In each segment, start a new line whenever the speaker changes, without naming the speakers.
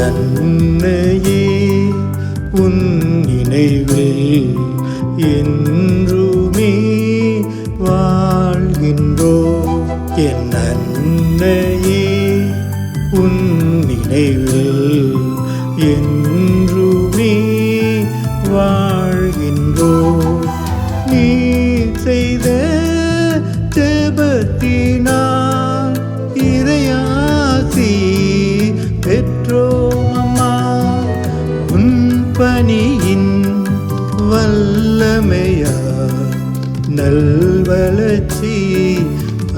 அன்னையே உன் நினைவில் என்றுமே வாழ்கின்றோம். என் அன்னையே உன் நினைவில் என்றுமே வாழ்கின்றோம். நீ செய்த ஜெபத்தினால் இறையாசி பெற்றோம் அம்மா. உன் பணியின் வல்லமையால் நல்வளர்ச்சி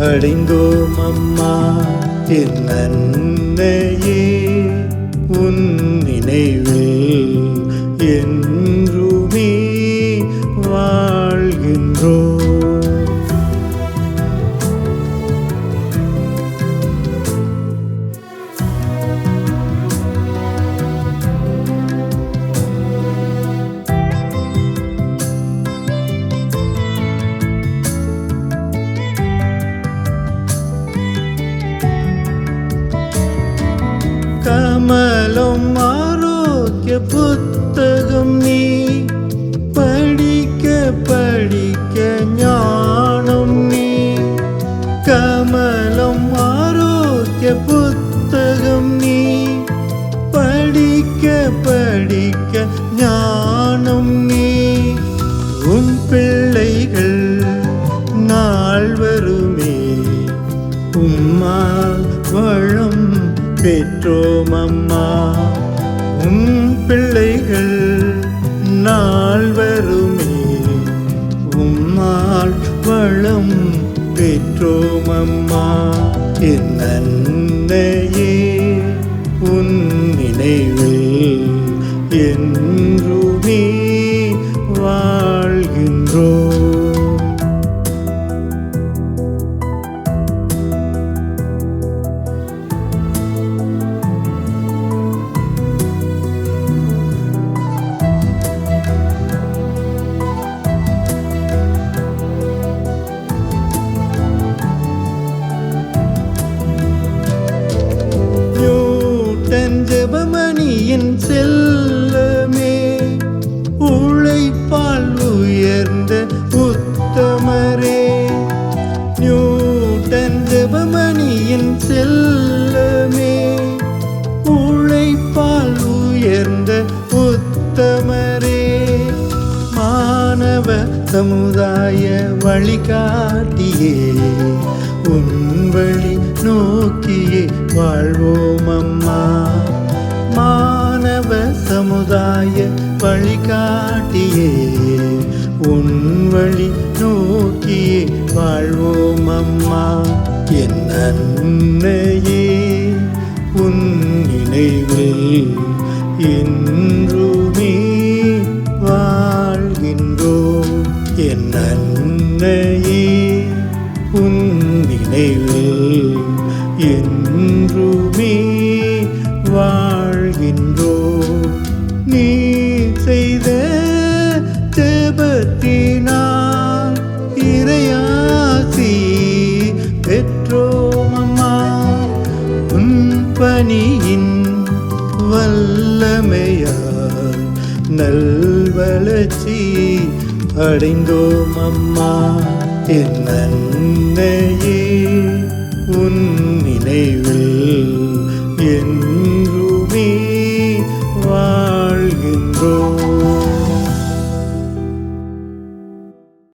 அடைந்தோம் அம்மா. என் அன்னையே உன் நினைவில் என்றுமே வாழ்கின்றோம். கமலம் ஆரோக்கிய புத்தகம் நீ படிக்க படிக்க ஞானம் நீ. கமலம் ஆரோக்கிய புத்தகம் நீ படிக்க படிக்க ஞானம் நீ. உன் பிள்ளைகள் நாள் வருமே உம்மால் வளம் பெற்றோம் அம்மா. உன் பிள்ளைகள் நாள் வருமே உம்மால் வளம் பெற்றோம் அம்மா. என் அன்னையே உன் நினைவில் என்றுமே வாழ்கின்றோம். ஜெபமணியின் செல்லமே உழைப்பால் உயர்ந்த உத்தமரே. நியூட்டன் ஜெபமணியின் செல்லமே உழைப்பால் உயர்ந்த உத்தமரே. மாணவ சமுதாய வழிகாட்டியே உன் வழி நோக்கியே வாழ்வோம் அம்மா. மாணவ சமுதாய வழிகாட்டியே உன் வழி நோக்கியே வாழ்வோம் அம்மா. என் அன்னையே உன் நினைவில் என்றுமே வாழ்கின்றோம். என் அன்னையே உன் நினைவில் என்றுமே வாழ்கின்றோம். நீ செய்த ஜெபத்தினால் இறையாசி பெற்றோம் அம்மா. உன் பணியின் வல்லமையால் நல்வளர்ச்சி அடைந்தோம் அம்மா. என் அன்னையே உன் நினைவில்